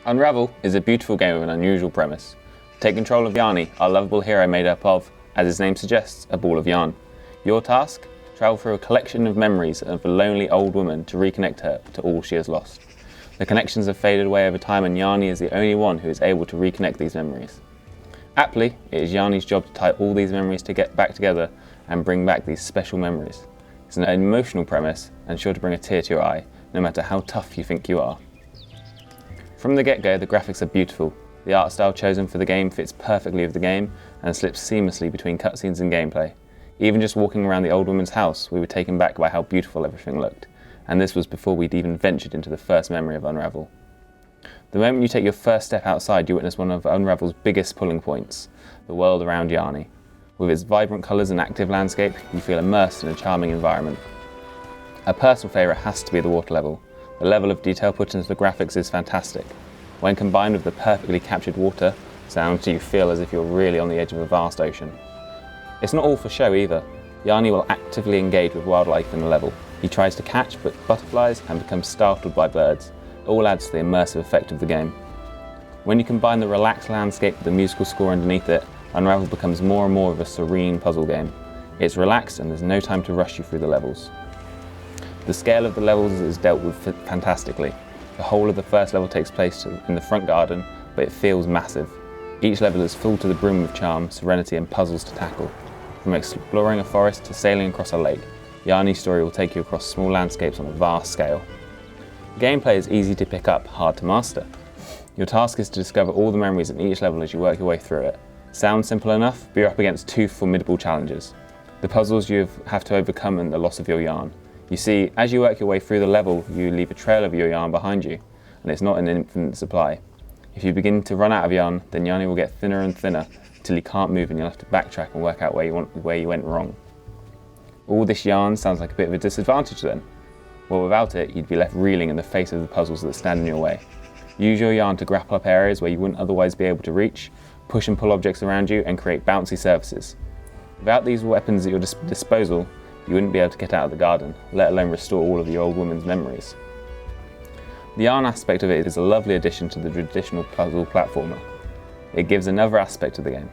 Unravel is a beautiful game with an unusual premise. Take control of Yarnie, our lovable hero made up of, as his name suggests, a ball of yarn. Your task? Travel through a collection of memories of a lonely old woman to reconnect her to all she has lost. The connections have faded away over time and Yarnie is the only one who is able to reconnect these memories. Aptly, it is Yarnie's job to tie all these memories to get back together and bring back these special memories. It's an emotional premise and sure to bring a tear to your eye, no matter how tough you think you are. From the get-go, the graphics are beautiful. The art style chosen for the game fits perfectly with the game and slips seamlessly between cutscenes and gameplay. Even just walking around the old woman's house, we were taken back by how beautiful everything looked. And this was before we'd even ventured into the first memory of Unravel. The moment you take your first step outside, you witness one of Unravel's biggest pulling points, the world around Yarnie. With its vibrant colours and active landscape, you feel immersed in a charming environment. A personal favourite has to be the water level. The level of detail put into the graphics is fantastic. When combined with the perfectly captured water sound, you feel as if you're really on the edge of a vast ocean. It's not all for show either. Yarnie will actively engage with wildlife in the level. He tries to catch butterflies and becomes startled by birds. It all adds to the immersive effect of the game. When you combine the relaxed landscape with the musical score underneath it, Unravel becomes more and more of a serene puzzle game. It's relaxed and there's no time to rush you through the levels. The scale of the levels is dealt with fantastically. The whole of the first level takes place in the front garden, but it feels massive. Each level is full to the brim with charm, serenity and puzzles to tackle. From exploring a forest to sailing across a lake, Yarnie's story will take you across small landscapes on a vast scale. The gameplay is easy to pick up, hard to master. Your task is to discover all the memories in each level as you work your way through it. Sounds simple enough, but you're up against two formidable challenges. The puzzles you have to overcome and the loss of your yarn. You see, as you work your way through the level, you leave a trail of your yarn behind you, and it's not an infinite supply. If you begin to run out of yarn, then Yarnie will get thinner and thinner until you can't move and you'll have to backtrack and work out where you went wrong. All this yarn sounds like a bit of a disadvantage then. Well, without it, you'd be left reeling in the face of the puzzles that stand in your way. Use your yarn to grapple up areas where you wouldn't otherwise be able to reach, push and pull objects around you, and create bouncy surfaces. Without these weapons at your disposal, you wouldn't be able to get out of the garden, let alone restore all of your old woman's memories. The yarn aspect of it is a lovely addition to the traditional puzzle platformer. It gives another aspect to the game.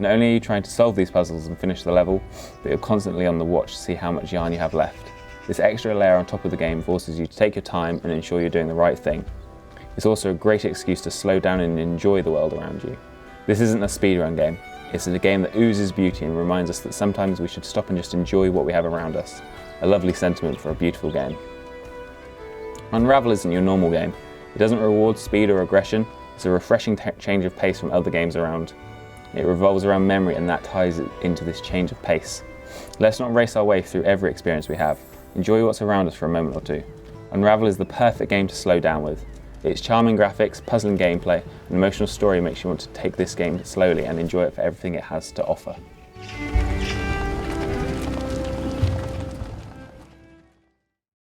Not only are you trying to solve these puzzles and finish the level, but you're constantly on the watch to see how much yarn you have left. This extra layer on top of the game forces you to take your time and ensure you're doing the right thing. It's also a great excuse to slow down and enjoy the world around you. This isn't a speedrun game. It's a game that oozes beauty and reminds us that sometimes we should stop and just enjoy what we have around us. A lovely sentiment for a beautiful game. Unravel isn't your normal game. It doesn't reward speed or aggression. It's a refreshing change of pace from other games around. It revolves around memory and that ties it into this change of pace. Let's not race our way through every experience we have. Enjoy what's around us for a moment or two. Unravel is the perfect game to slow down with. Its charming graphics, puzzling gameplay, and emotional story makes you want to take this game slowly and enjoy it for everything it has to offer.